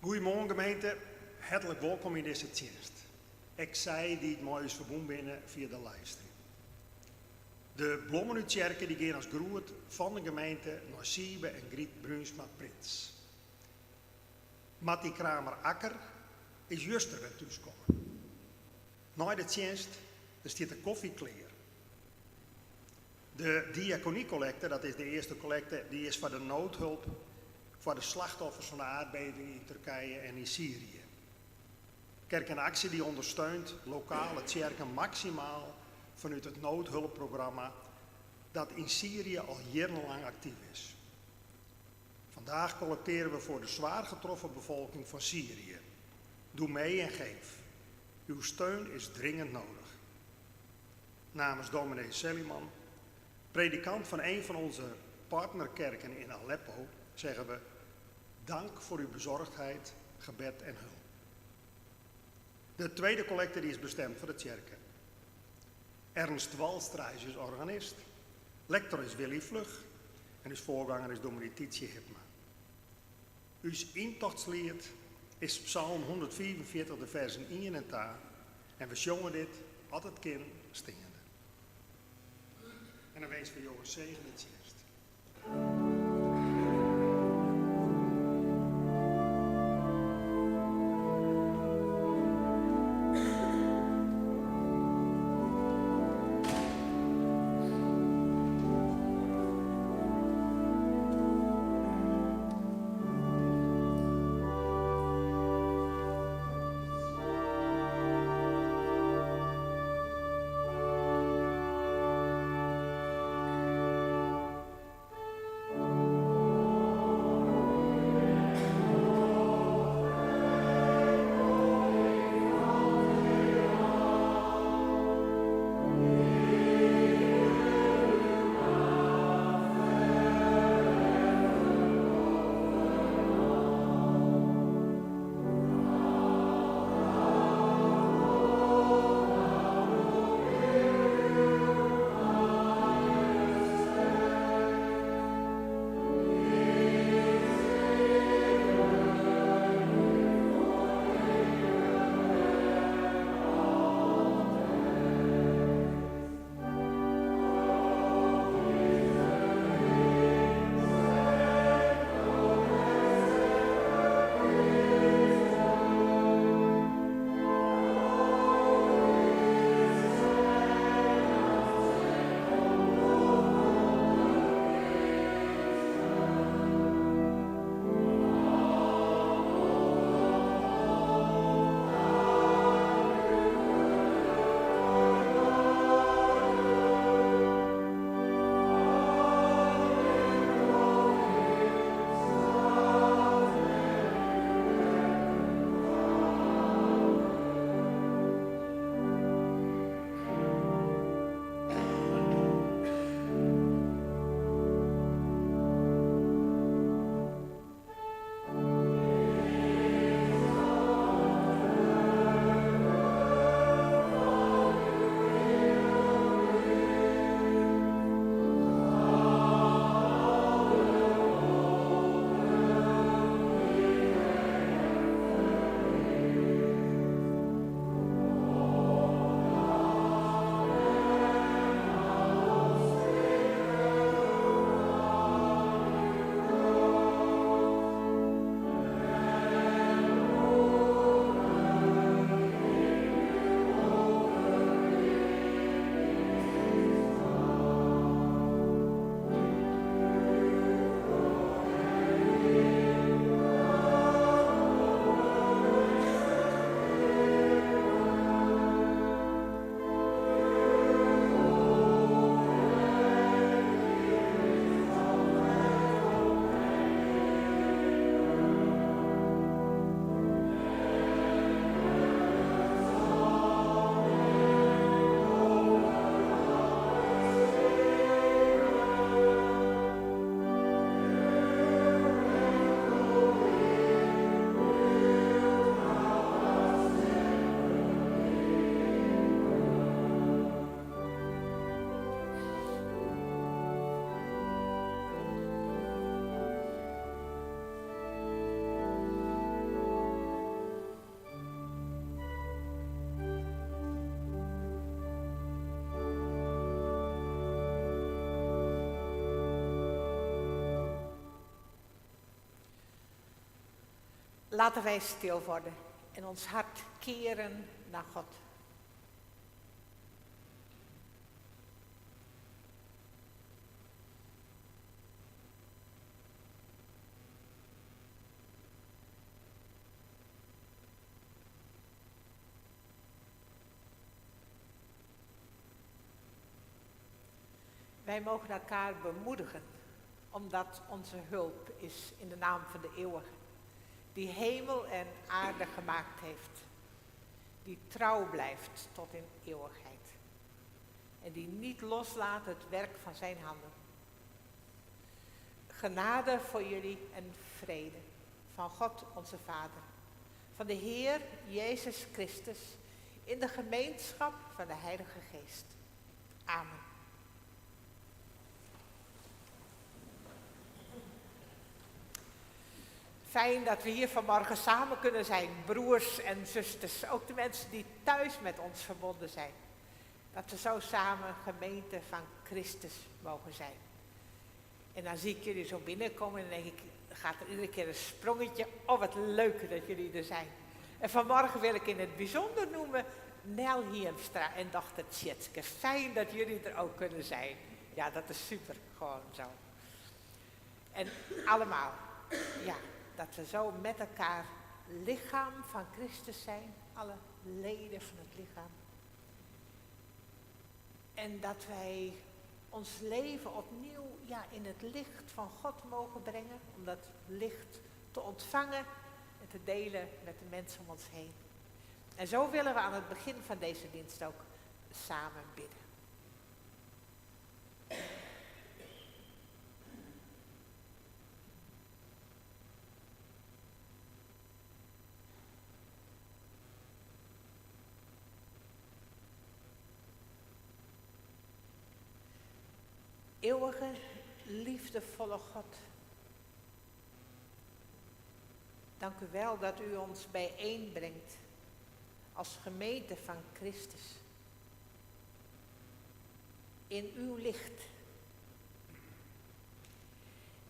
Goedemorgen gemeente, hartelijk welkom in deze dienst. Ik zei die het mooi is verbonden binnen via de livestream. De Blommenuutjerken die gaan als groet van de gemeente naar Siebe en Griet Bruinsma Prins. Mattie Kramer-Akker is juster weer thuiskomen. Na de dienst staat de koffie klaar. De diaconiecollecte, dat is de eerste collecte, die is voor de noodhulp voor de slachtoffers van de aardbeving in Turkije en in Syrië. Kerk en Actie die ondersteunt lokale kerken maximaal vanuit het noodhulpprogramma dat in Syrië al jarenlang actief is. Vandaag collecteren we voor de zwaar getroffen bevolking van Syrië. Doe mee en geef. Uw steun is dringend nodig. Namens dominee Seliman, predikant van een van onze partnerkerken in Aleppo, zeggen we dank voor uw bezorgdheid, gebed en hulp. De tweede collecte die is bestemd voor de kerken. Ernst Walstra is organist, lector is Willy Vlug en uw voorganger is dominee Tietje Hipma. Uw intochtslied is Psalm 144, de versen 1 en 2 en we zongen dit altijd kind stinkende. En dan wens we jongens zegen het eerst. Laten wij stil worden en ons hart keren naar God. Wij mogen elkaar bemoedigen, omdat onze hulp is in de naam van de eeuwige, die hemel en aarde gemaakt heeft, die trouw blijft tot in eeuwigheid en die niet loslaat het werk van zijn handen. Genade voor jullie en vrede van God onze Vader, van de Heer Jezus Christus, in de gemeenschap van de Heilige Geest. Amen. Fijn dat we hier vanmorgen samen kunnen zijn, broers en zusters, ook de mensen die thuis met ons verbonden zijn. Dat we zo samen gemeente van Christus mogen zijn. En dan zie ik jullie zo binnenkomen en dan denk ik, gaat er iedere keer een sprongetje. Oh, wat leuk dat jullie er zijn. En vanmorgen wil ik in het bijzonder noemen Nel Hiemstra en dochter Tjitske. Fijn dat jullie er ook kunnen zijn. Ja, dat is super, gewoon zo. En allemaal, ja, dat we zo met elkaar lichaam van Christus zijn, alle leden van het lichaam. En dat wij ons leven opnieuw in het licht van God mogen brengen, om dat licht te ontvangen en te delen met de mensen om ons heen. En zo willen we aan het begin van deze dienst ook samen bidden. Eeuwige, liefdevolle God, dank u wel dat u ons bijeenbrengt als gemeente van Christus in uw licht.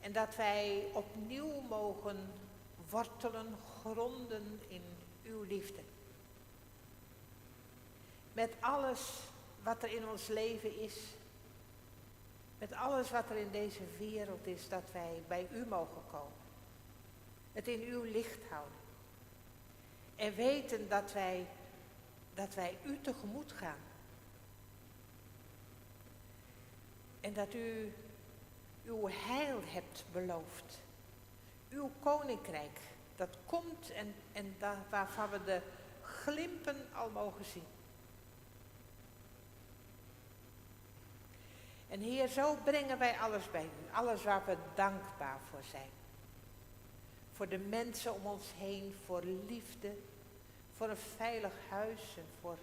En dat wij opnieuw mogen wortelen, gronden in uw liefde. Met alles wat er in ons leven is, met alles wat er in deze wereld is, dat wij bij u mogen komen. Het in uw licht houden. En weten dat wij u tegemoet gaan. En dat u uw heil hebt beloofd. Uw koninkrijk, dat komt en waarvan we de glimpen al mogen zien. En Heer, zo brengen wij alles bij u. Alles waar we dankbaar voor zijn. Voor de mensen om ons heen, voor liefde, voor een veilig huis en voor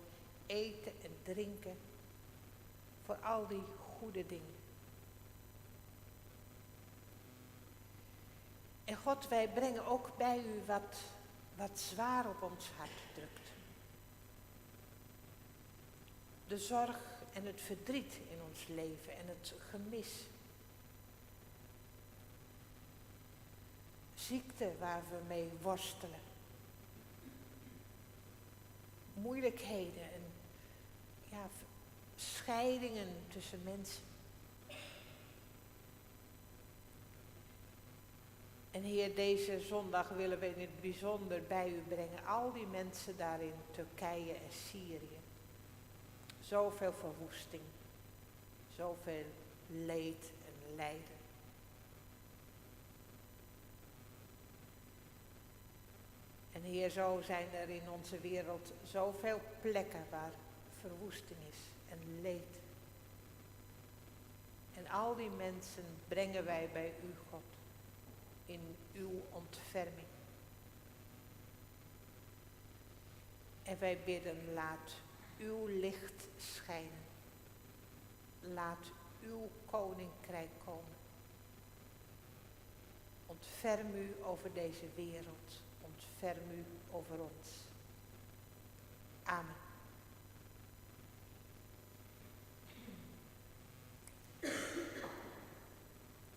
eten en drinken. Voor al die goede dingen. En God, wij brengen ook bij u wat zwaar op ons hart drukt. De zorg en het verdriet in ons leven en het gemis. Ziekte waar we mee worstelen. Moeilijkheden en scheidingen tussen mensen. En Heer, deze zondag willen we in het bijzonder bij u brengen. Al die mensen daar in Turkije en Syrië. Zoveel verwoesting. Zoveel leed en lijden. En Heer, zo zijn er in onze wereld zoveel plekken waar verwoesting is en leed. En al die mensen brengen wij bij u, God, in uw ontferming. En wij bidden, laat uw licht schijnen. Laat uw koninkrijk komen. Ontferm u over deze wereld. Ontferm u over ons. Amen.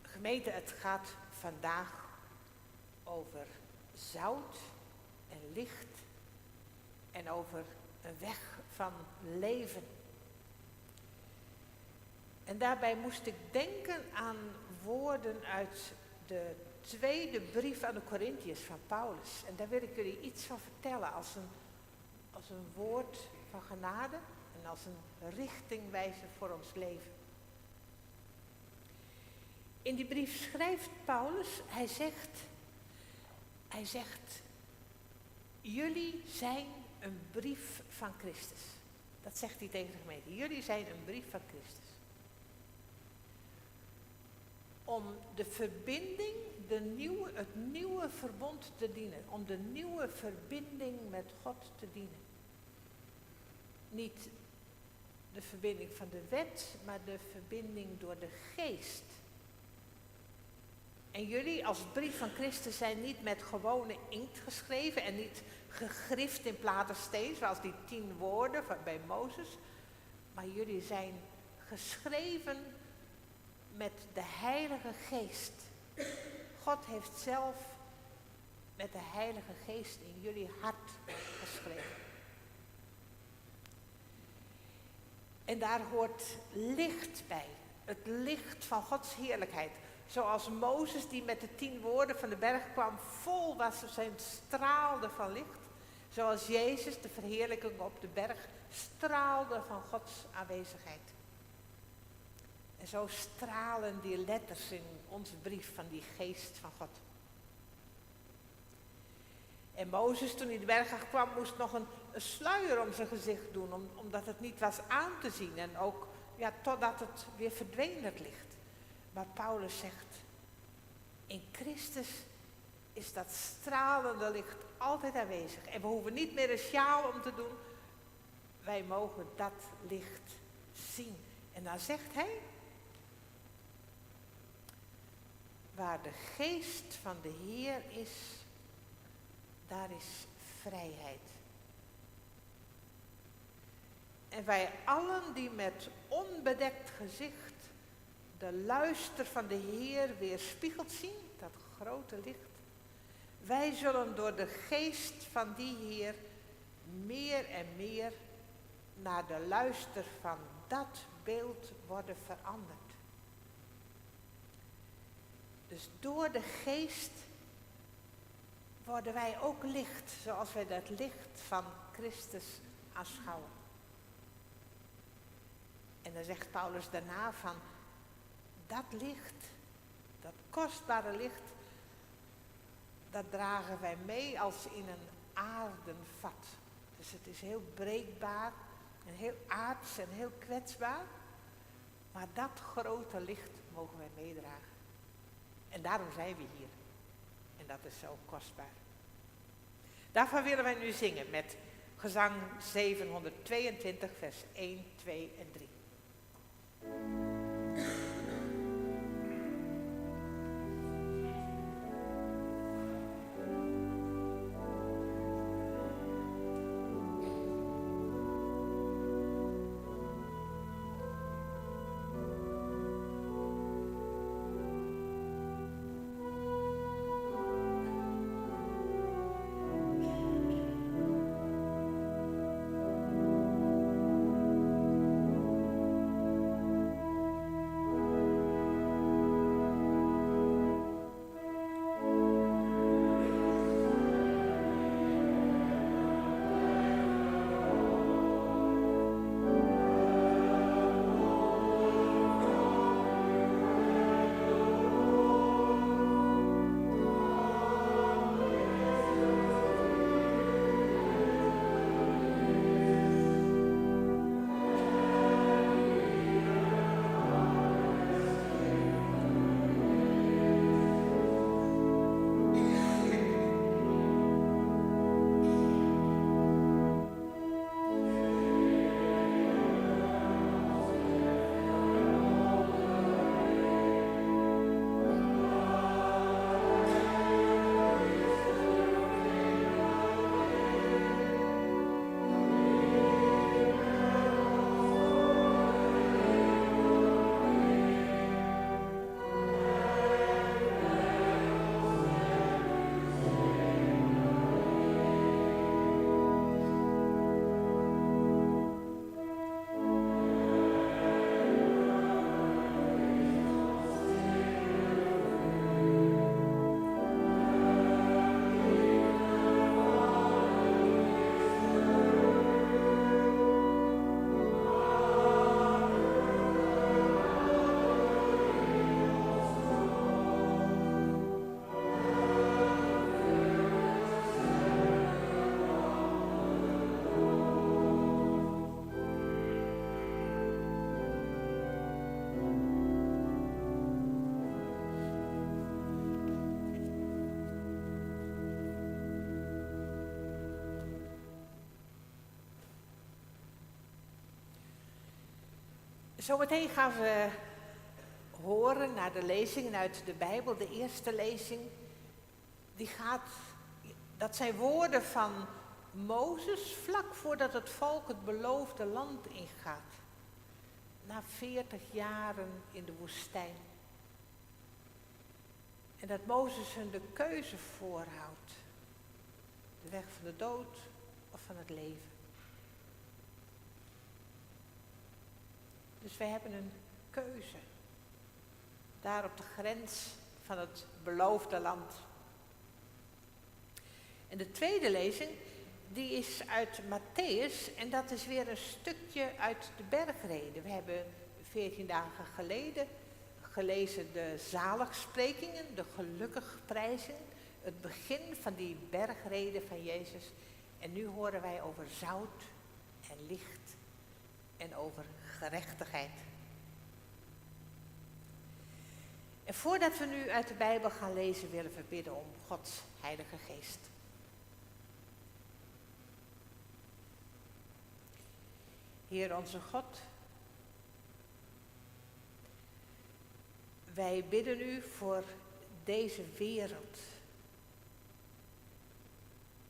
Gemeente, het gaat vandaag over zout en licht en over een weg van leven. En daarbij moest ik denken aan woorden uit de tweede brief aan de Korintiërs van Paulus. En daar wil ik jullie iets van vertellen als een woord van genade en als een richtingwijzer voor ons leven. In die brief schrijft Paulus, hij zegt, jullie zijn een brief van Christus. Dat zegt hij tegen de gemeente. Jullie zijn een brief van Christus. Om de verbinding, het nieuwe verbond te dienen. Om de nieuwe verbinding met God te dienen. Niet de verbinding van de wet, maar de verbinding door de geest. En jullie als brief van Christus zijn niet met gewone inkt geschreven en niet gegrift in platersteen, zoals die 10 woorden bij Mozes. Maar jullie zijn geschreven met de Heilige Geest. God heeft zelf met de Heilige Geest in jullie hart geschreven. En daar hoort licht bij. Het licht van Gods heerlijkheid. Zoals Mozes die met de 10 woorden van de berg kwam, vol was zijn straalde van licht. Zoals Jezus, de verheerlijking op de berg, straalde van Gods aanwezigheid. En zo stralen die letters in onze brief van die geest van God. En Mozes, toen hij de berg kwam, moest nog een sluier om zijn gezicht doen, omdat het niet was aan te zien. En ook totdat het weer verdween, het licht. Maar Paulus zegt, in Christus is dat stralende licht altijd aanwezig. En we hoeven niet meer een sjaal om te doen. Wij mogen dat licht zien. En dan zegt hij, waar de geest van de Heer is, daar is vrijheid. En wij allen die met onbedekt gezicht de luister van de Heer weerspiegeld zien, dat grote licht. Wij zullen door de geest van die Heer meer en meer naar de luister van dat beeld worden veranderd. Dus door de geest worden wij ook licht, zoals wij dat licht van Christus aanschouwen. En dan zegt Paulus daarna van, dat licht, dat kostbare licht, dat dragen wij mee als in een aardenvat. Dus het is heel breekbaar en heel aards en heel kwetsbaar. Maar dat grote licht mogen wij meedragen. En daarom zijn we hier. En dat is zo kostbaar. Daarvan willen wij nu zingen met gezang 722, vers 1, 2 en 3. Zometeen gaan we horen naar de lezingen uit de Bijbel. De eerste lezing, dat zijn woorden van Mozes vlak voordat het volk het beloofde land ingaat. Na 40 jaren in de woestijn. En dat Mozes hun de keuze voorhoudt. De weg van de dood of van het leven. Dus wij hebben een keuze. Daar op de grens van het beloofde land. En de tweede lezing, die is uit Mattheüs en dat is weer een stukje uit de bergreden. We hebben 14 dagen geleden gelezen de zaligsprekingen, de gelukkigprijzen, het begin van die bergreden van Jezus. En nu horen wij over zout en licht en over gerechtigheid. En voordat we nu uit de Bijbel gaan lezen, willen we bidden om Gods Heilige Geest. Heer onze God, wij bidden u voor deze wereld,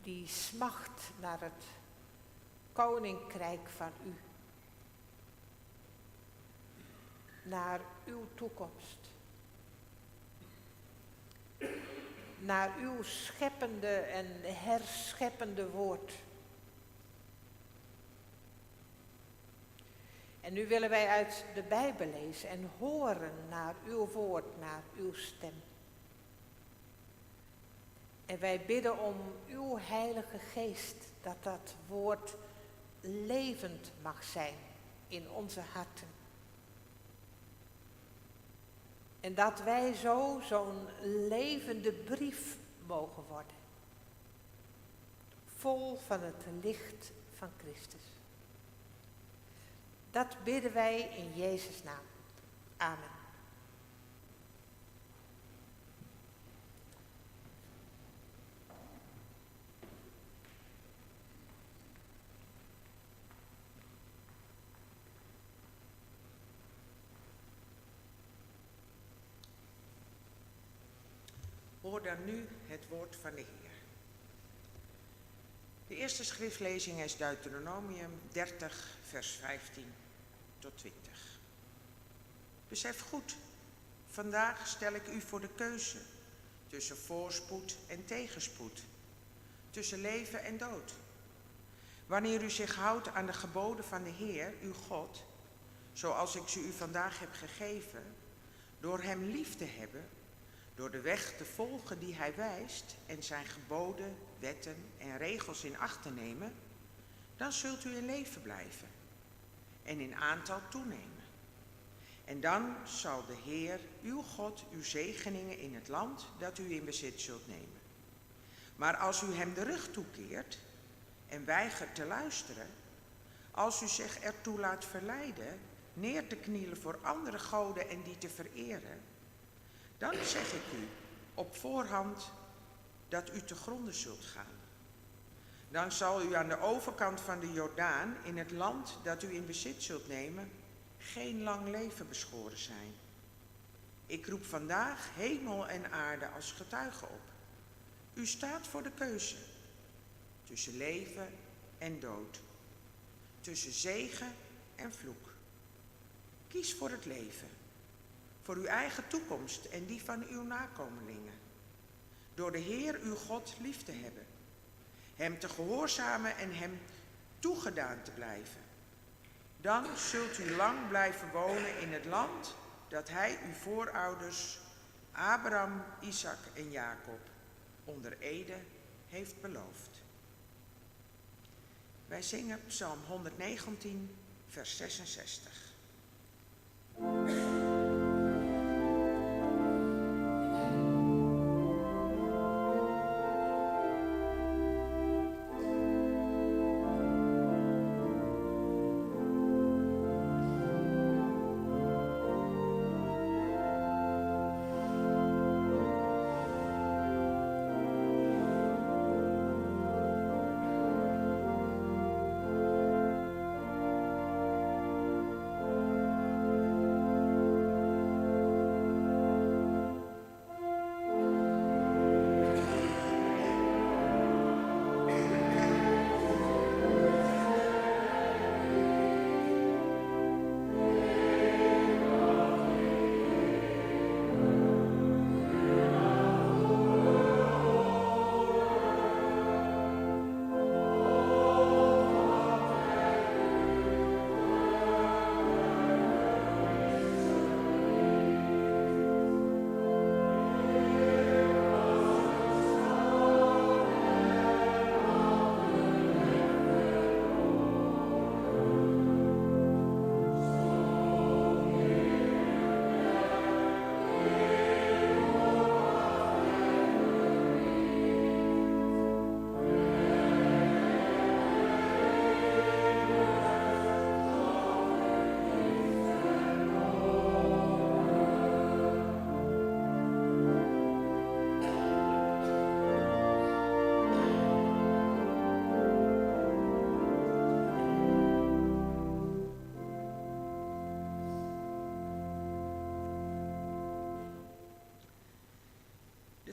die smacht naar het koninkrijk van u, naar uw toekomst, naar uw scheppende en herscheppende woord. En nu willen wij uit de Bijbel lezen en horen naar uw woord, naar uw stem. En wij bidden om uw Heilige Geest, dat dat woord levend mag zijn in onze harten. En dat wij zo'n levende brief mogen worden. Vol van het licht van Christus. Dat bidden wij in Jezus' naam. Amen. Hoor dan nu het woord van de Heer. De eerste schriftlezing is Deuteronomium 30, vers 15 tot 20. Besef goed, vandaag stel ik u voor de keuze tussen voorspoed en tegenspoed, tussen leven en dood. Wanneer u zich houdt aan de geboden van de Heer, uw God, zoals ik ze u vandaag heb gegeven, door hem lief te hebben, door de weg te volgen die hij wijst en zijn geboden, wetten en regels in acht te nemen, dan zult u in leven blijven en in aantal toenemen. En dan zal de Heer, uw God, uw zegeningen in het land dat u in bezit zult nemen. Maar als u hem de rug toekeert en weigert te luisteren, als u zich ertoe laat verleiden neer te knielen voor andere goden en die te vereren, dan zeg ik u op voorhand dat u te gronde zult gaan. Dan zal u aan de overkant van de Jordaan, in het land dat u in bezit zult nemen, geen lang leven beschoren zijn. Ik roep vandaag hemel en aarde als getuigen op. U staat voor de keuze tussen leven en dood, tussen zegen en vloek. Kies voor het leven, voor uw eigen toekomst en die van uw nakomelingen. Door de Heer uw God lief te hebben, hem te gehoorzamen en hem toegedaan te blijven. Dan zult u lang blijven wonen in het land dat hij uw voorouders, Abraham, Isaac en Jacob, onder ede heeft beloofd. Wij zingen Psalm 119, vers 66.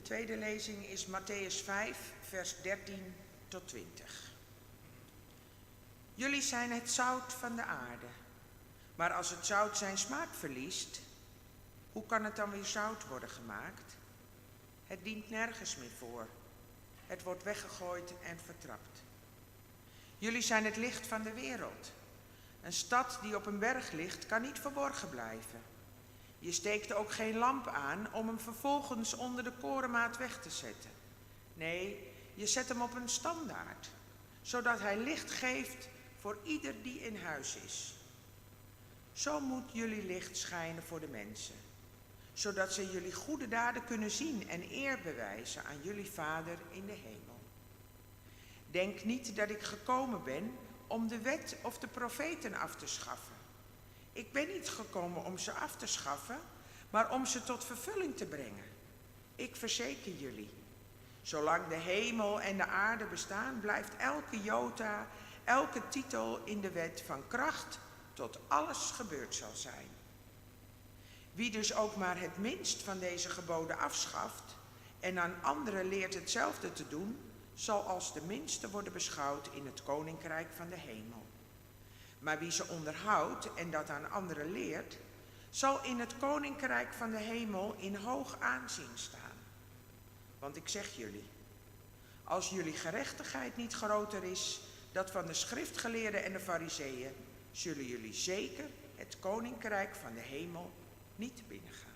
tweede lezing is Mattheüs 5, vers 13 tot 20. Jullie zijn het zout van de aarde. Maar als het zout zijn smaak verliest, hoe kan het dan weer zout worden gemaakt? Het dient nergens meer voor. Het wordt weggegooid en vertrapt. Jullie zijn het licht van de wereld. Een stad die op een berg ligt, kan niet verborgen blijven. Je steekt ook geen lamp aan om hem vervolgens onder de korenmaat weg te zetten. Nee, je zet hem op een standaard, zodat hij licht geeft voor ieder die in huis is. Zo moet jullie licht schijnen voor de mensen, zodat ze jullie goede daden kunnen zien en eer bewijzen aan jullie Vader in de hemel. Denk niet dat ik gekomen ben om de wet of de profeten af te schaffen. Ik ben niet gekomen om ze af te schaffen, maar om ze tot vervulling te brengen. Ik verzeker jullie, zolang de hemel en de aarde bestaan, blijft elke jota, elke titel in de wet van kracht tot alles gebeurd zal zijn. Wie dus ook maar het minst van deze geboden afschaft en aan anderen leert hetzelfde te doen, zal als de minste worden beschouwd in het koninkrijk van de hemel. Maar wie ze onderhoudt en dat aan anderen leert, zal in het koninkrijk van de hemel in hoog aanzien staan. Want ik zeg jullie, als jullie gerechtigheid niet groter is dan van de schriftgeleerden en de farizeeën, zullen jullie zeker het koninkrijk van de hemel niet binnengaan.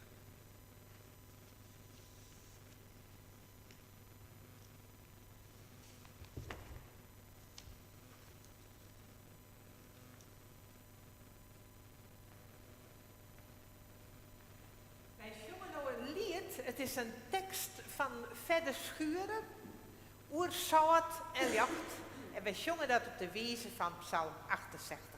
Wij zongen nou een lied, het is een tekst van Verder Schuren, Oer Zout en Jacht. En wij zongen dat op de wijze van Psalm 68.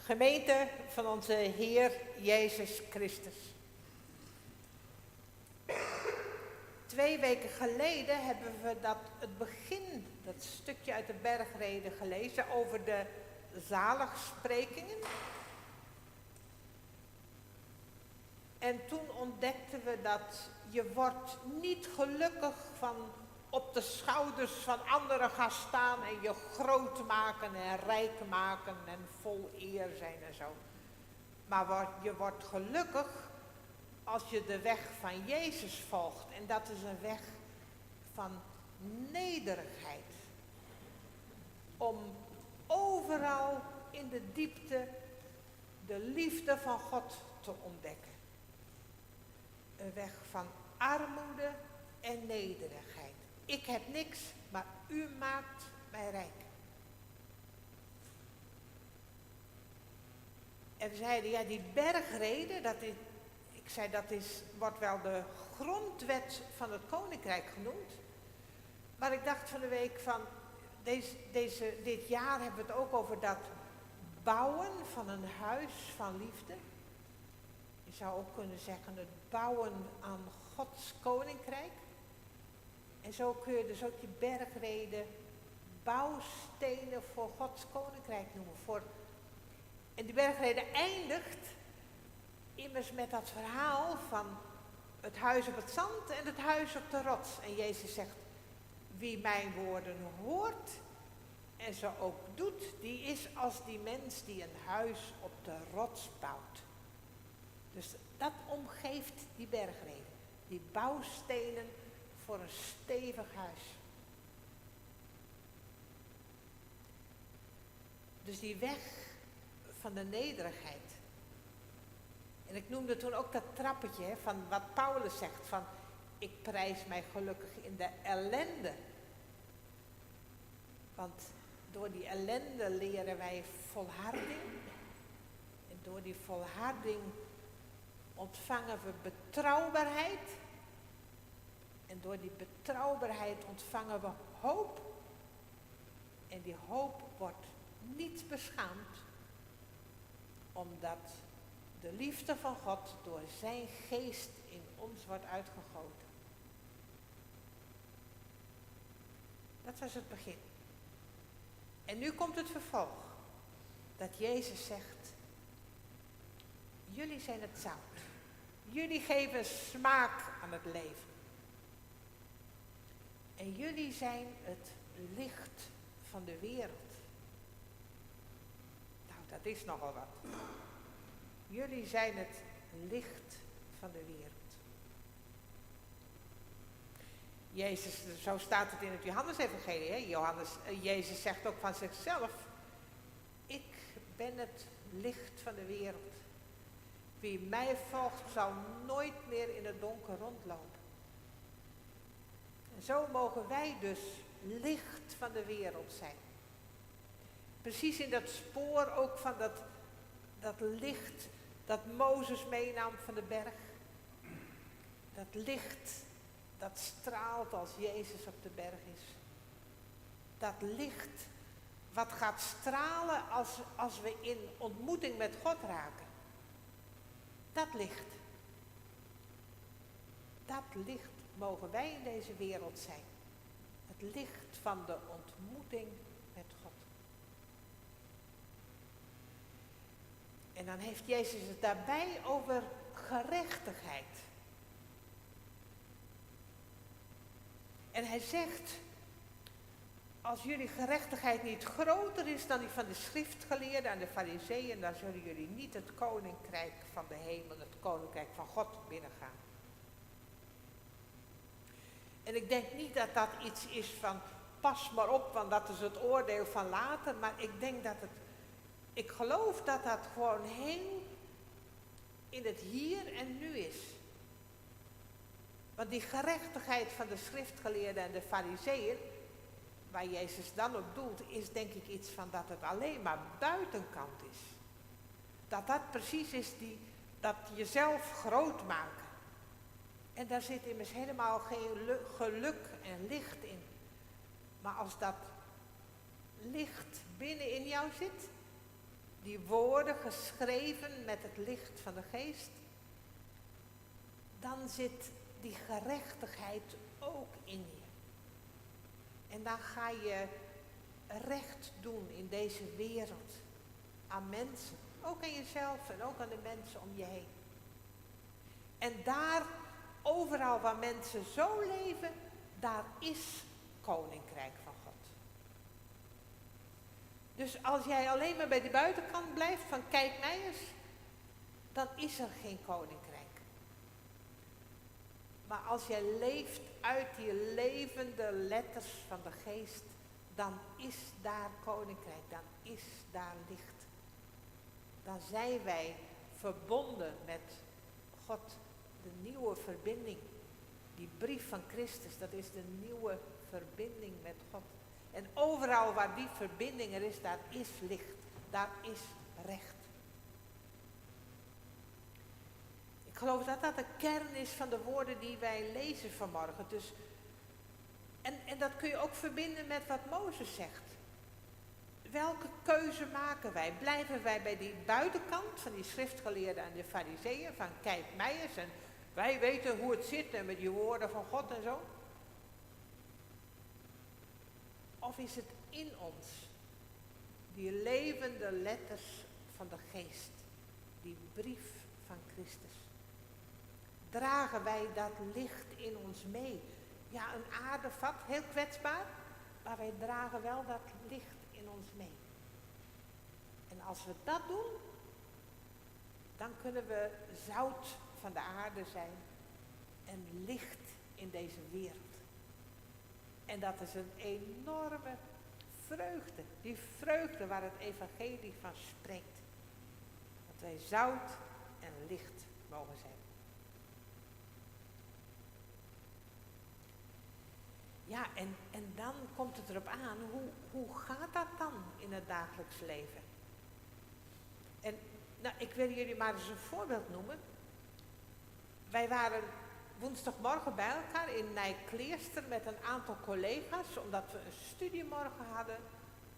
Gemeente van onze Heer Jezus Christus. 2 weken geleden hebben we het begin, dat stukje uit de bergreden gelezen over de zaligsprekingen. En toen ontdekten we dat je wordt niet gelukkig van op de schouders van anderen gaan staan en je groot maken en rijk maken en vol eer zijn en zo. Maar je wordt gelukkig als je de weg van Jezus volgt. En dat is een weg van nederigheid. Om overal in de diepte de liefde van God te ontdekken. Een weg van armoede en nederigheid. Ik heb niks, maar u maakt mij rijk. En we zeiden, ja, die bergreden, wordt wel de grondwet van het koninkrijk genoemd. Maar ik dacht van de week van, dit jaar hebben we het ook over dat bouwen van een huis van liefde. Je zou ook kunnen zeggen het bouwen aan Gods koninkrijk. En zo kun je dus ook die bergreden bouwstenen voor Gods koninkrijk noemen. En die bergreden eindigt immers met dat verhaal van het huis op het zand en het huis op de rots. En Jezus zegt, wie mijn woorden hoort en ze ook doet, die is als die mens die een huis op de rots bouwt. Dus dat omgeeft die bergreden, die bouwstenen voor een stevig huis. Dus die weg van de nederigheid. En ik noemde toen ook dat trappetje van wat Paulus zegt van ik prijs mij gelukkig in de ellende. Want door die ellende leren wij volharding. En door die volharding ontvangen we betrouwbaarheid. En door die betrouwbaarheid ontvangen we hoop. En die hoop wordt niet beschaamd, omdat de liefde van God door zijn geest in ons wordt uitgegoten. Dat was het begin. En nu komt het vervolg. Dat Jezus zegt, jullie zijn het zout. Jullie geven smaak aan het leven. En jullie zijn het licht van de wereld. Nou, dat is nogal wat. Jullie zijn het licht van de wereld. Jezus, zo staat het in het Johannesevangelie. Jezus zegt ook van zichzelf, ik ben het licht van de wereld. Wie mij volgt zal nooit meer in het donker rondlopen. En zo mogen wij dus licht van de wereld zijn. Precies in dat spoor ook van dat licht dat Mozes meenam van de berg. Dat licht dat straalt als Jezus op de berg is. Dat licht wat gaat stralen als we in ontmoeting met God raken. Dat licht. Dat licht mogen wij in deze wereld zijn. Het licht van de ontmoeting met God. En dan heeft Jezus het daarbij over gerechtigheid. En hij zegt, als jullie gerechtigheid niet groter is dan die van de schriftgeleerden en de farizeeën, dan zullen jullie niet het koninkrijk van de hemel, het koninkrijk van God binnengaan. En ik denk niet dat dat iets is van, pas maar op, want dat is het oordeel van later, maar ik geloof dat dat gewoon heel in het hier en nu is. Want die gerechtigheid van de schriftgeleerden en de farizeeën, waar Jezus dan op doelt, is denk ik iets van dat het alleen maar buitenkant is. Dat precies is dat jezelf groot maken. En daar zit immers helemaal geen geluk en licht in. Maar als dat licht binnenin jou zit, die woorden geschreven met het licht van de geest, dan zit die gerechtigheid ook in je. En dan ga je recht doen in deze wereld. Aan mensen, ook aan jezelf en ook aan de mensen om je heen. En daar, overal waar mensen zo leven, daar is koninkrijk van God. Dus als jij alleen maar bij de buitenkant blijft van kijk mij eens, dan is er geen koninkrijk. Maar als jij leeft uit die levende letters van de geest, dan is daar koninkrijk, dan is daar licht. Dan zijn wij verbonden met God, de nieuwe verbinding. Die brief van Christus, dat is de nieuwe verbinding met God. En overal waar die verbinding er is, daar is licht, daar is recht. Ik geloof dat dat de kern is van de woorden die wij lezen vanmorgen. Dus, en dat kun je ook verbinden met wat Mozes zegt. Welke keuze maken wij? Blijven wij bij die buitenkant van die schriftgeleerden en de fariseeën, van kijk mij eens en wij weten hoe het zit en met die woorden van God en zo? Of is het in ons, die levende letters van de geest, die brief van Christus? Dragen wij dat licht in ons mee? Ja, een aardevat, heel kwetsbaar, maar wij dragen wel dat licht in ons mee. En als we dat doen, dan kunnen we zout van de aarde zijn en licht in deze wereld. En dat is een enorme vreugde, die vreugde waar het evangelie van spreekt. Dat wij zout en licht mogen zijn. Ja, en dan komt het erop aan, hoe gaat dat dan in het dagelijks leven? En nou, ik wil jullie maar eens een voorbeeld noemen. Wij waren woensdagmorgen bij elkaar in Nijkleerster met een aantal collega's, omdat we een studiemorgen hadden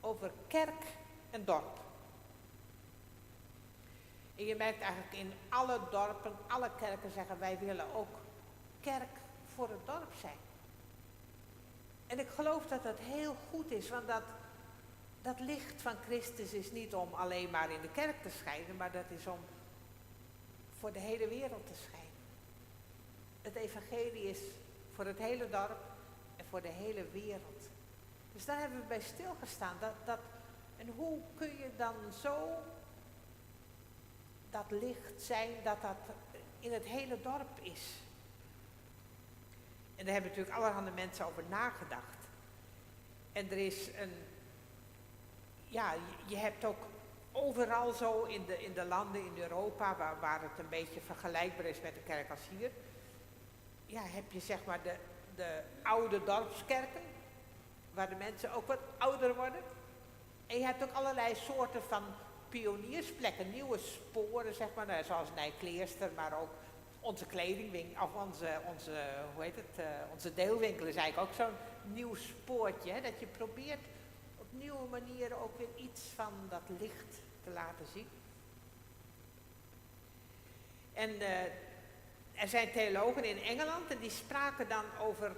over kerk en dorp. En je merkt eigenlijk in alle dorpen, alle kerken zeggen wij willen ook kerk voor het dorp zijn. En ik geloof dat dat heel goed is, want dat licht van Christus is niet om alleen maar in de kerk te schijnen, maar dat is om voor de hele wereld te schijnen. Het evangelie is voor het hele dorp en voor de hele wereld. Dus daar hebben we bij stilgestaan. En hoe kun je dan zo dat licht zijn dat dat in het hele dorp is? En daar hebben natuurlijk allerhande mensen over nagedacht. En er is je hebt ook overal zo in de landen in Europa, waar het een beetje vergelijkbaar is met de kerk als hier. Ja, heb je zeg maar de oude dorpskerken, waar de mensen ook wat ouder worden. En je hebt ook allerlei soorten van pioniersplekken, nieuwe sporen, zeg maar, zoals Nijkleerster, maar ook onze kledingwinkel, of onze deelwinkel is eigenlijk ook zo'n nieuw spoortje, hè, dat je probeert op nieuwe manieren ook weer iets van dat licht te laten zien. En er zijn theologen in Engeland en die spraken dan over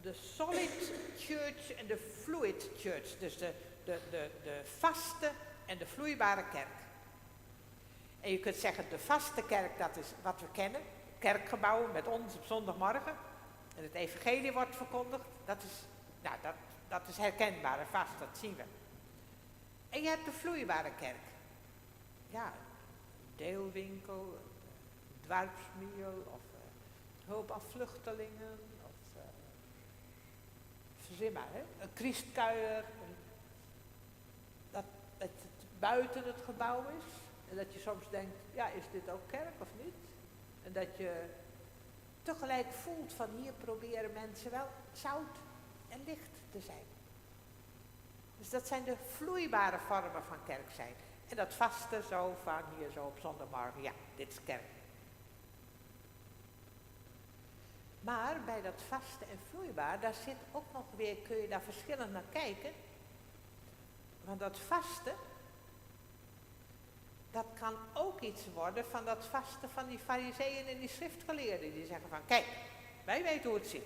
de solid church en de fluid church, dus de vaste en de vloeibare kerk. En je kunt zeggen, de vaste kerk, dat is wat we kennen. Kerkgebouwen met ons op zondagmorgen. En het evangelie wordt verkondigd. Dat is herkenbaar en vast, dat zien we. En je hebt de vloeibare kerk. Ja, deelwinkel, dwarpsmiel of hulp aan vluchtelingen. Of verzin maar, hè? Een Christkuier. Dat het buiten het gebouw is. En dat je soms denkt, ja, is dit ook kerk of niet? En dat je tegelijk voelt van hier proberen mensen wel zout en licht te zijn. Dus dat zijn de vloeibare vormen van kerk zijn. En dat vaste zo van hier zo op zondagmorgen, ja, dit is kerk. Maar bij dat vaste en vloeibaar, daar zit ook nog weer, kun je daar verschillend naar kijken. Want dat vaste, dat kan ook iets worden van dat vasten van die farizeeën en die schriftgeleerden. Die zeggen van, kijk, wij weten hoe het zit.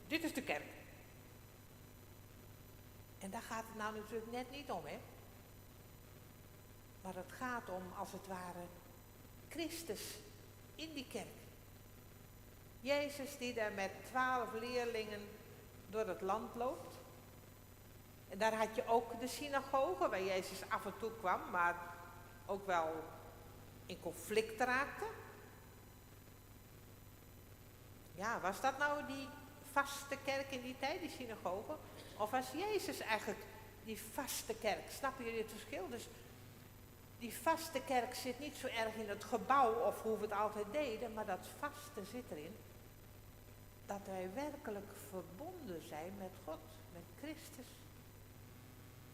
Dit is de kerk. En daar gaat het nou natuurlijk net niet om, hè. Maar het gaat om, als het ware, Christus in die kerk. Jezus die daar met 12 leerlingen door het land loopt. En daar had je ook de synagoge waar Jezus af en toe kwam, maar ook wel in conflict raakte. Ja, was dat nou die vaste kerk in die tijd, die synagoge? Of was Jezus eigenlijk die vaste kerk? Snappen jullie het verschil? Dus die vaste kerk zit niet zo erg in het gebouw of hoe we het altijd deden, maar dat vaste zit erin dat wij werkelijk verbonden zijn met God, met Christus.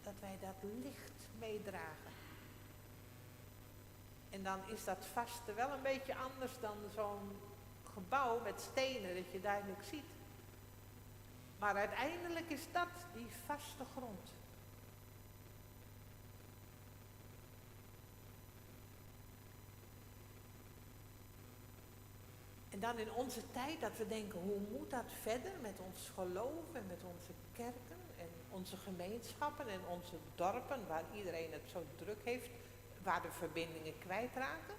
Dat wij dat licht meedragen. En dan is dat vaste wel een beetje anders dan zo'n gebouw met stenen dat je duidelijk ziet. Maar uiteindelijk is dat die vaste grond. En dan in onze tijd dat we denken, hoe moet dat verder met ons geloof en met onze kerken en onze gemeenschappen en onze dorpen waar iedereen het zo druk heeft, waar de verbindingen kwijtraken.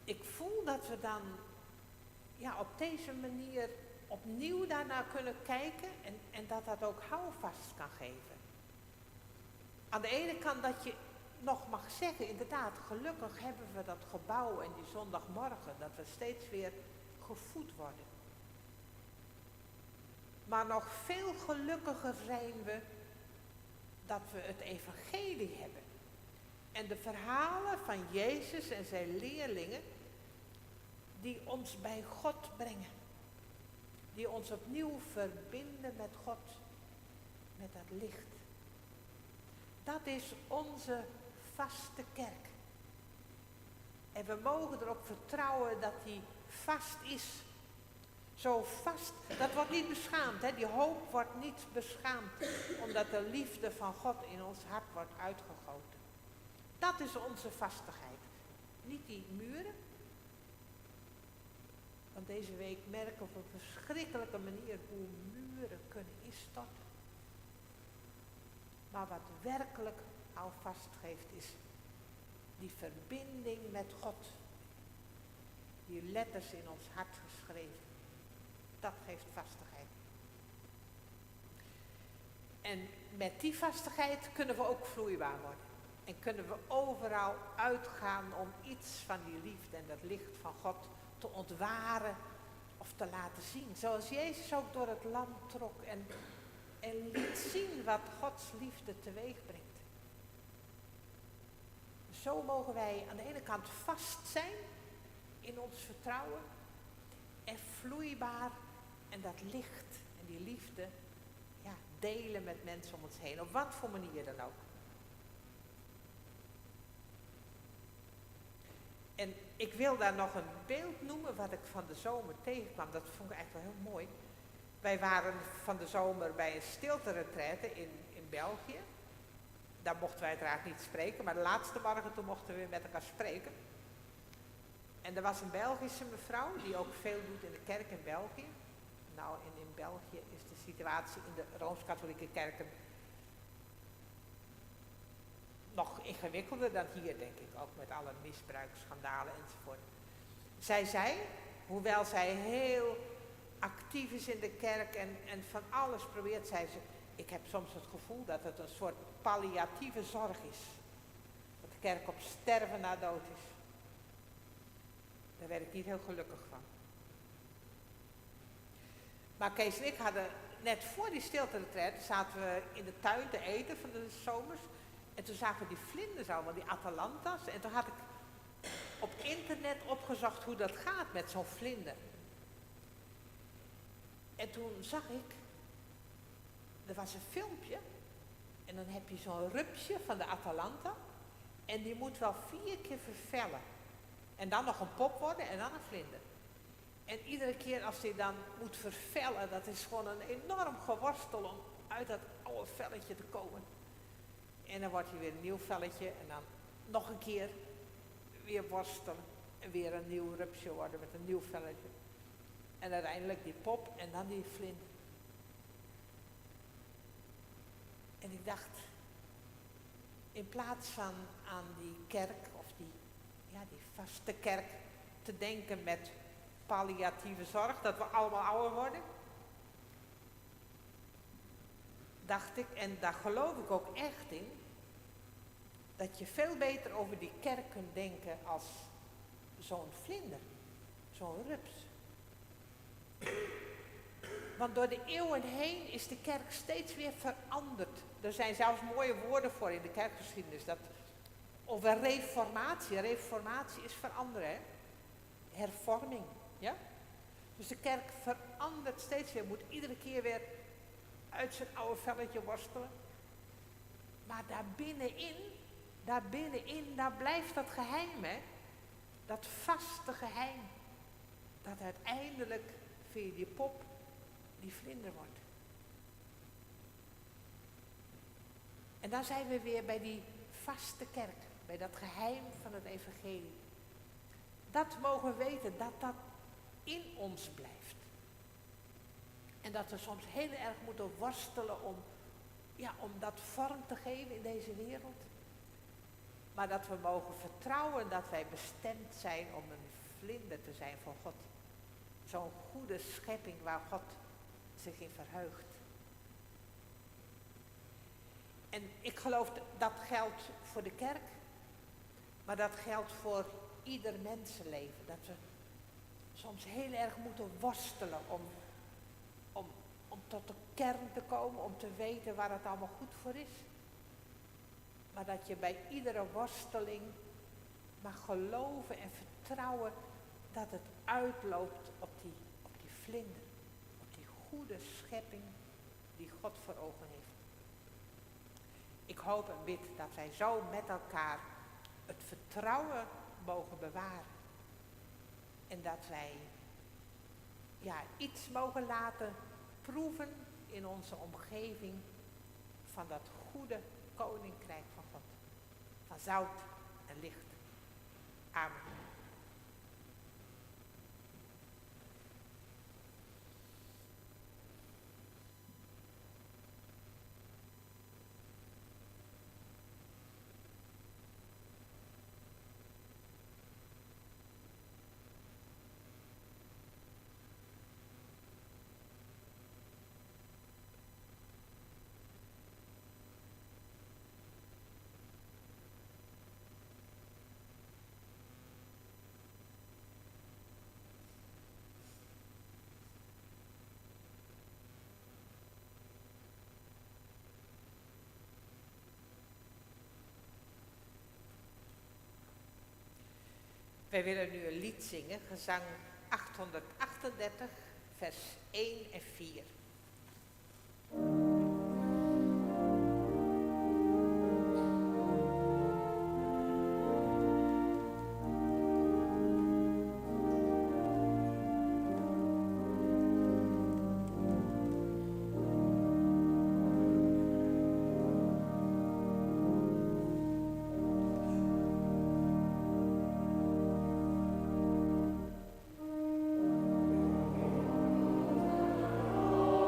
Ik voel dat we dan op deze manier opnieuw daarnaar kunnen kijken en dat dat ook houvast kan geven. Aan de ene kant dat je nog mag zeggen, inderdaad, gelukkig hebben we dat gebouw en die zondagmorgen, dat we steeds weer gevoed worden. Maar nog veel gelukkiger zijn we dat we het evangelie hebben. En de verhalen van Jezus en zijn leerlingen, die ons bij God brengen. Die ons opnieuw verbinden met God, met dat licht. Dat is onze vaste kerk. En we mogen erop vertrouwen dat die vast is. Zo vast, dat wordt niet beschaamd, hè? Die hoop wordt niet beschaamd, omdat de liefde van God in ons hart wordt uitgegoten. Dat is onze vastigheid. Niet die muren. Want deze week merken we op een verschrikkelijke manier hoe muren kunnen instorten. Maar wat werkelijk houvast geeft is die verbinding met God. Die letters in ons hart geschreven. Dat geeft vastigheid. En met die vastigheid kunnen we ook vloeibaar worden. En kunnen we overal uitgaan om iets van die liefde en dat licht van God te ontwaren of te laten zien. Zoals Jezus ook door het land trok en liet zien wat Gods liefde teweeg brengt. Zo mogen wij aan de ene kant vast zijn in ons vertrouwen en vloeibaar en dat licht en die liefde delen met mensen om ons heen. Op wat voor manier dan ook. En ik wil daar nog een beeld noemen wat ik van de zomer tegenkwam. Dat vond ik eigenlijk wel heel mooi. Wij waren van de zomer bij een stilte-retraite in België. Daar mochten wij uiteraard niet spreken, maar de laatste morgen toen mochten we weer met elkaar spreken. En er was een Belgische mevrouw die ook veel doet in de kerk in België. Nou, in België is de situatie in de Rooms-Katholieke kerken nog ingewikkelder dan hier, denk ik, ook met alle misbruiksschandalen enzovoort. Zij zei, hoewel zij heel actief is in de kerk en van alles probeert, zei ze, ik heb soms het gevoel dat het een soort palliatieve zorg is. Dat de kerk op sterven na dood is. Daar werd ik niet heel gelukkig van. Maar Kees en ik hadden net voor die stilte-retraite zaten we in de tuin te eten van de zomers. En toen zagen we die vlinders allemaal, die Atalanta's. En toen had ik op internet opgezocht hoe dat gaat met zo'n vlinder. En toen zag ik, er was een filmpje. En dan heb je zo'n rupsje van de Atalanta. En die moet wel 4 keer vervellen. En dan nog een pop worden en dan een vlinder. En iedere keer als die dan moet vervellen, dat is gewoon een enorm geworstel om uit dat oude velletje te komen. En dan wordt hij weer een nieuw velletje en dan nog een keer weer worstelen. En weer een nieuw rupsje worden met een nieuw velletje. En uiteindelijk die pop en dan die vlinder. En ik dacht, in plaats van aan die kerk of die vaste kerk te denken met palliatieve zorg, dat we allemaal ouder worden, dacht ik, en daar geloof ik ook echt in, dat je veel beter over die kerk kunt denken als zo'n vlinder, zo'n rups. Want door de eeuwen heen is de kerk steeds weer veranderd. Er zijn zelfs mooie woorden voor in de kerkgeschiedenis. Over reformatie. Reformatie is veranderen, hè? Hervorming, ja? Dus de kerk verandert steeds weer. Moet iedere keer weer uit zijn oude velletje worstelen. Maar daar blijft dat geheim, hè? Dat vaste geheim. Dat uiteindelijk via die pop die vlinder wordt. En dan zijn we weer bij die vaste kerk. Bij dat geheim van het evangelie. Dat mogen we weten, dat dat in ons blijft. En dat we soms heel erg moeten worstelen om dat vorm te geven in deze wereld. Maar dat we mogen vertrouwen dat wij bestemd zijn om een vlinder te zijn van God. Zo'n goede schepping waar God zich in verheugt. En ik geloof dat geldt voor de kerk, maar dat geldt voor ieder mensenleven. Dat we soms heel erg moeten worstelen om tot de kern te komen, om te weten waar het allemaal goed voor is. Maar dat je bij iedere worsteling mag geloven en vertrouwen dat het uitloopt op die vlinder. Op die goede schepping die God voor ogen heeft. Ik hoop en bid dat wij zo met elkaar het vertrouwen mogen bewaren. En dat wij iets mogen laten proeven in onze omgeving van dat goede koninkrijk van God. Van zout en licht. Amen. Wij willen nu een lied zingen, gezang 838, vers 1 en 4. O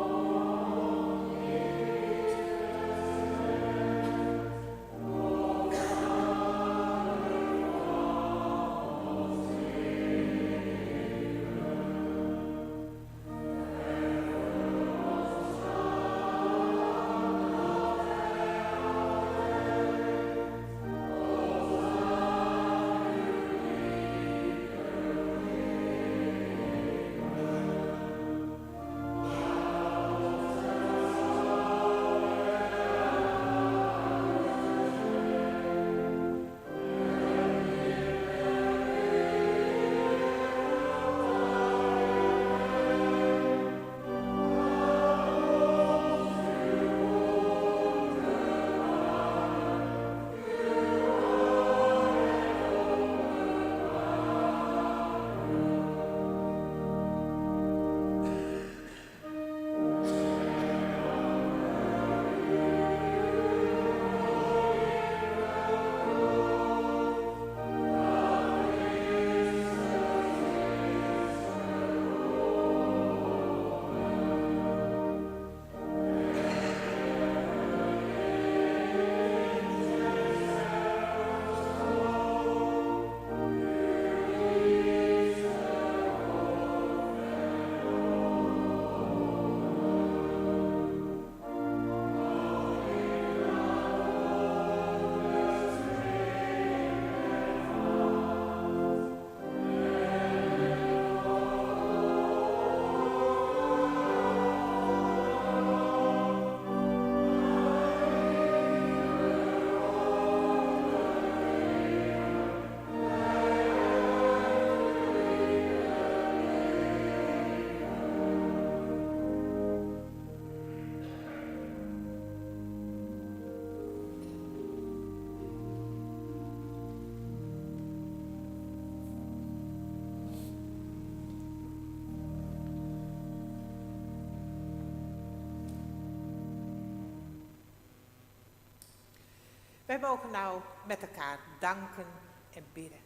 Wij mogen nou met elkaar danken en bidden.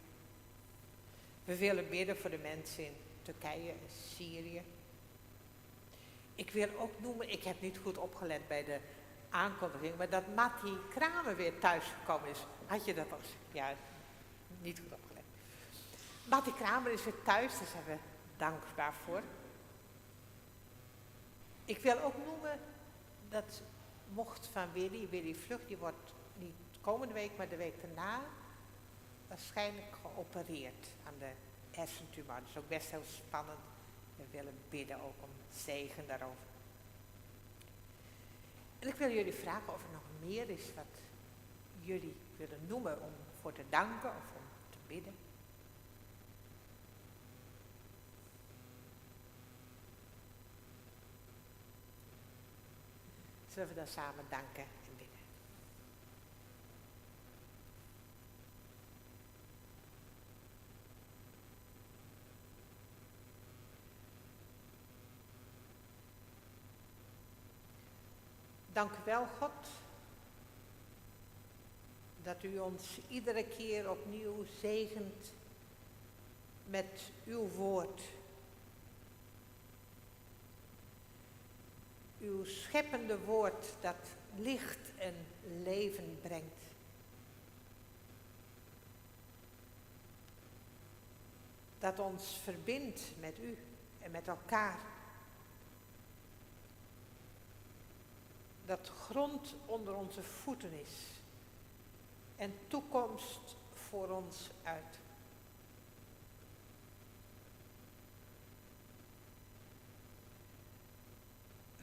We willen bidden voor de mensen in Turkije en Syrië. Ik wil ook noemen, ik heb niet goed opgelet bij de aankondiging, maar dat Matti Kramer weer thuisgekomen is. Had je dat al? Ja, niet goed opgelet. Matti Kramer is weer thuis, daar zijn we dankbaar voor. Ik wil ook noemen dat mocht van Willy Vlug, die wordt niet komende week, maar de week daarna waarschijnlijk geopereerd aan de hersentumor. Dat is ook best heel spannend. We willen bidden ook om zegen daarover. En ik wil jullie vragen of er nog meer is wat jullie willen noemen om voor te danken of om te bidden. Zullen we dan samen danken en bidden? Dank u wel, God, dat u ons iedere keer opnieuw zegent met uw woord. Uw scheppende woord dat licht en leven brengt. Dat ons verbindt met u en met elkaar. Dat grond onder onze voeten is en toekomst voor ons uit.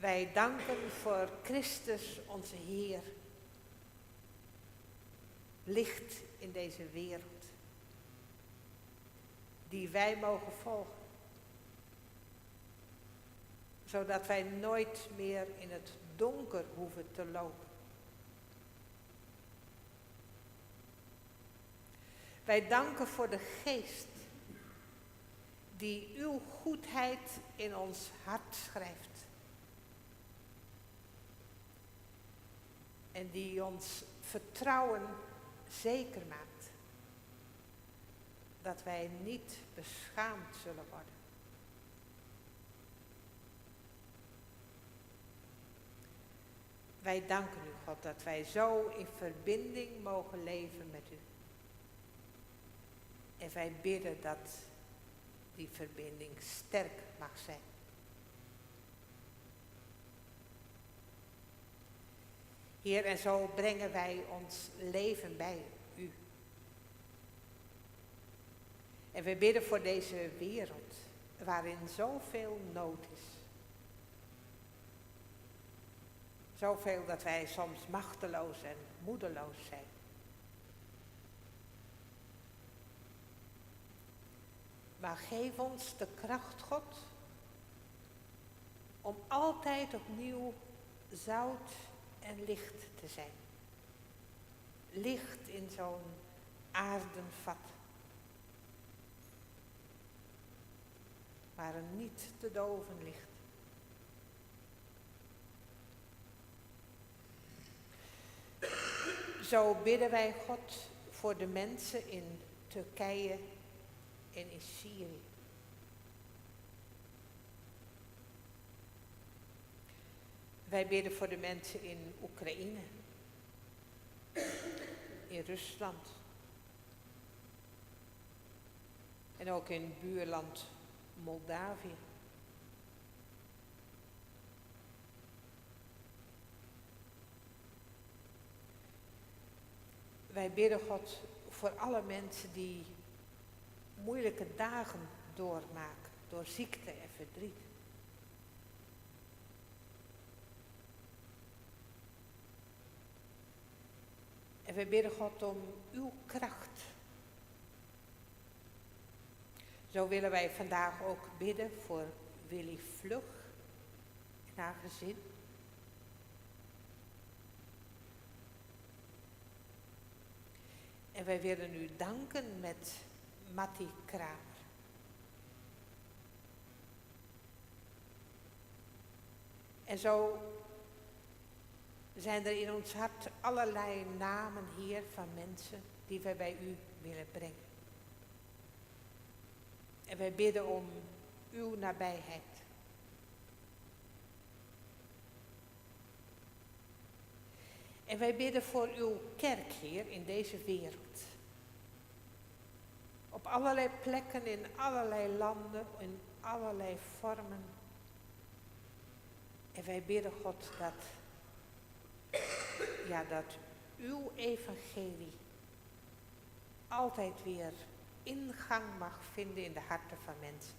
Wij danken voor Christus, onze Heer, licht in deze wereld, die wij mogen volgen, zodat wij nooit meer in het donker hoeven te lopen. Wij danken voor de Geest die uw goedheid in ons hart schrijft. En die ons vertrouwen zeker maakt. Dat wij niet beschaamd zullen worden. Wij danken u, God, dat wij zo in verbinding mogen leven met u. En wij bidden dat die verbinding sterk mag zijn. Heer, en zo brengen wij ons leven bij u. En we bidden voor deze wereld, waarin zoveel nood is. Zoveel dat wij soms machteloos en moedeloos zijn. Maar geef ons de kracht, God, om altijd opnieuw zout en licht te zijn. Licht in zo'n aardenvat. Maar een niet te doven licht. Zo bidden wij God voor de mensen in Turkije en in Syrië. Wij bidden voor de mensen in Oekraïne, in Rusland en ook in buurland Moldavië. Wij bidden God voor alle mensen die moeilijke dagen doormaken door ziekte en verdriet. En wij bidden God om uw kracht. Zo willen wij vandaag ook bidden voor Willy Vlug en haar gezin. En wij willen u danken met Matti Kramer. En zo zijn er in ons hart allerlei namen, Heer, van mensen die wij bij u willen brengen. En wij bidden om uw nabijheid. En wij bidden voor uw kerk, Heer, in deze wereld. Op allerlei plekken, in allerlei landen, in allerlei vormen. En wij bidden, God, dat uw evangelie altijd weer ingang mag vinden in de harten van mensen.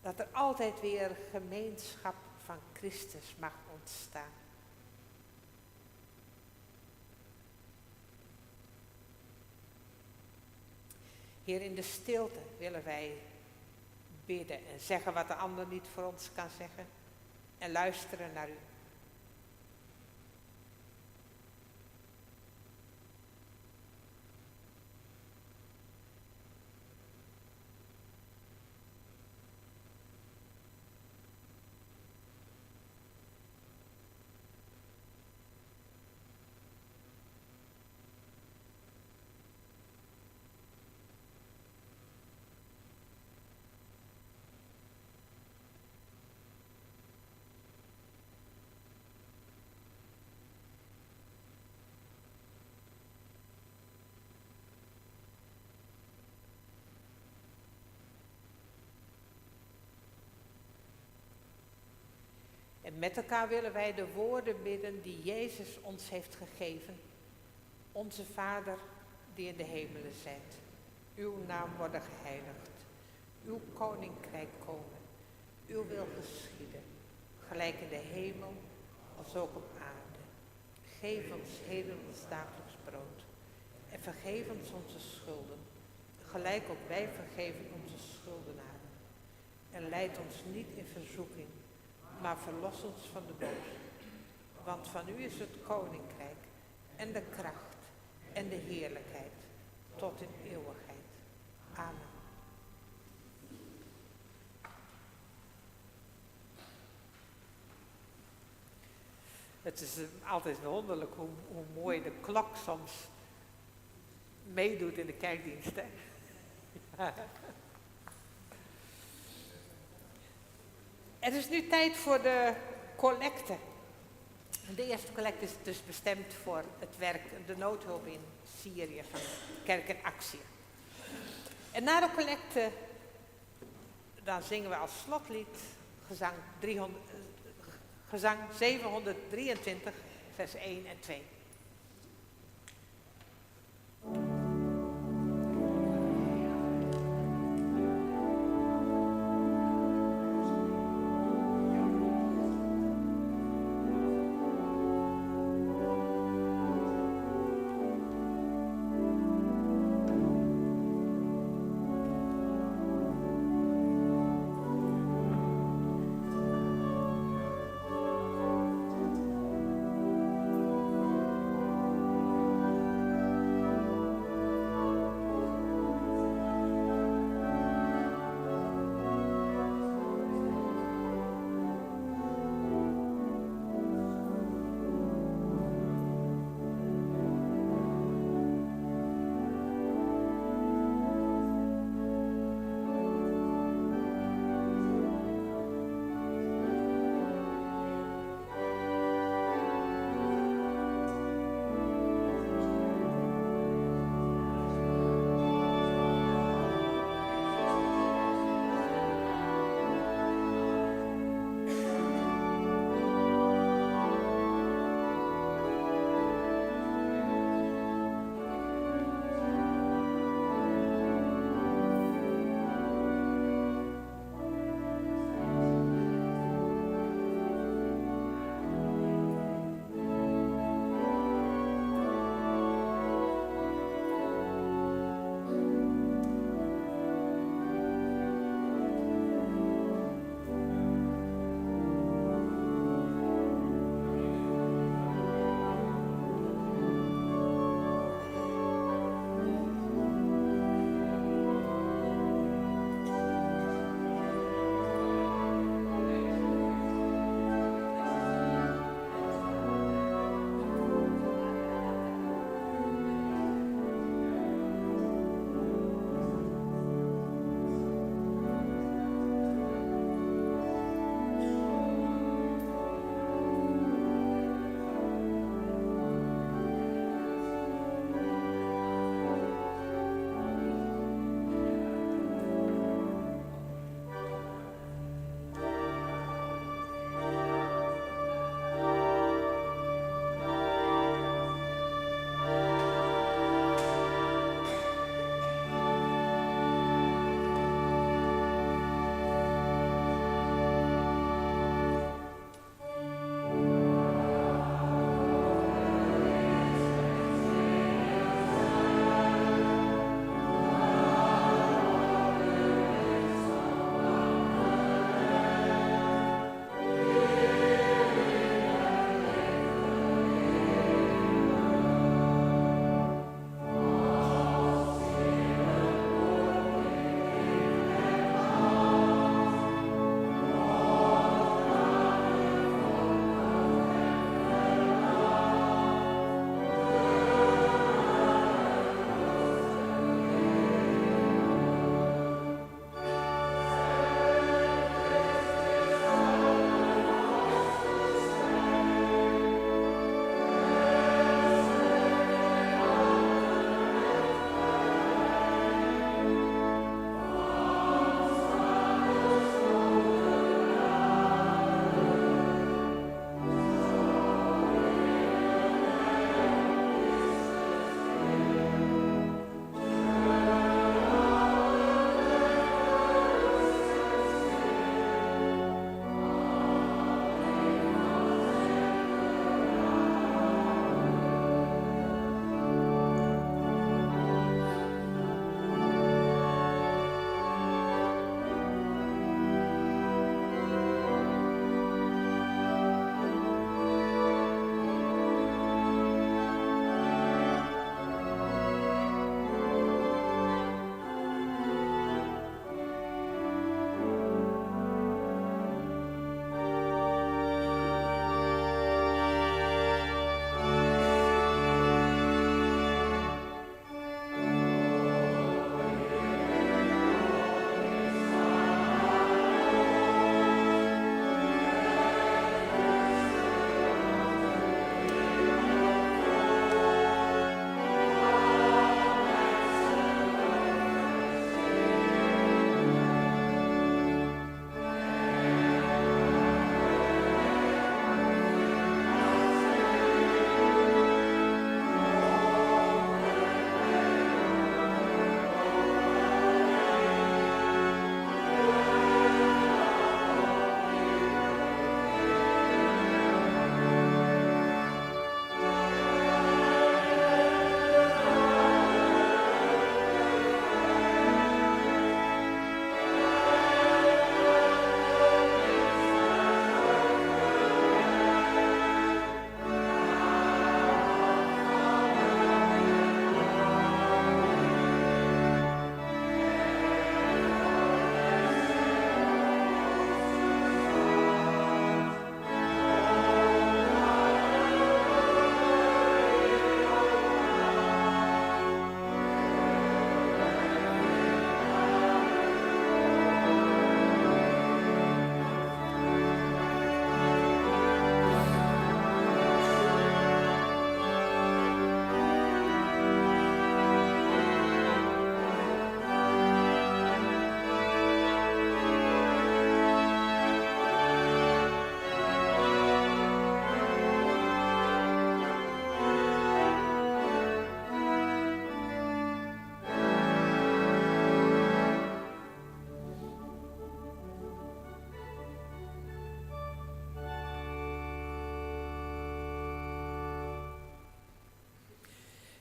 Dat er altijd weer gemeenschap van Christus mag ontstaan. Heer, in de stilte willen wij bidden en zeggen wat de ander niet voor ons kan zeggen. En luisteren naar u. En met elkaar willen wij de woorden bidden die Jezus ons heeft gegeven. Onze Vader die in de hemelen zijt. Uw naam worden geheiligd. Uw koninkrijk komen. Uw wil geschieden. Gelijk in de hemel als ook op aarde. Geef ons heden ons dagelijks brood. En vergeef ons onze schulden. Gelijk ook wij vergeven onze schuldenaren. En leid ons niet in verzoeking, maar verlos ons van de boze. Want van u is het koninkrijk en de kracht en de heerlijkheid tot in eeuwigheid. Amen. Het is altijd wonderlijk hoe mooi de klok soms meedoet in de kerkdienst. Hè? Het is nu tijd voor de collecte. De eerste collecte is dus bestemd voor het werk, de noodhulp in Syrië van Kerk in Actie. En na de collecte, dan zingen we als slotlied gezang 723, vers 1 en 2.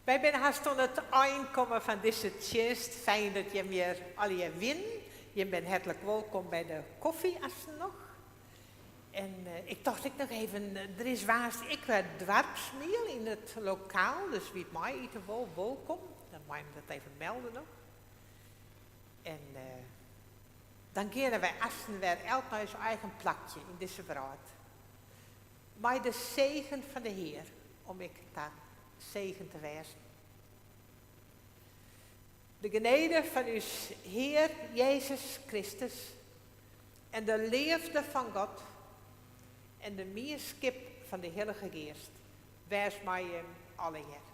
Wij zijn haast aan het eindkomen van deze tjenst. Fijn dat je weer al je win. Je bent hartelijk welkom bij de koffie als nog. En ik dacht ik nog even, er is waast ik werd dwarpsmeal in het lokaal. Dus wie het mij eten wil, welkom. Dan mag je dat even melden nog. En dan keren wij assen weer elk naar zijn eigen plakje in deze brood. Maar de zegen van de Heer, om ik daar zegen te wezen. De genade van uw Heer Jezus Christus en de liefde van God en de meerskip van de Heilige Geest, wees mij allen hier.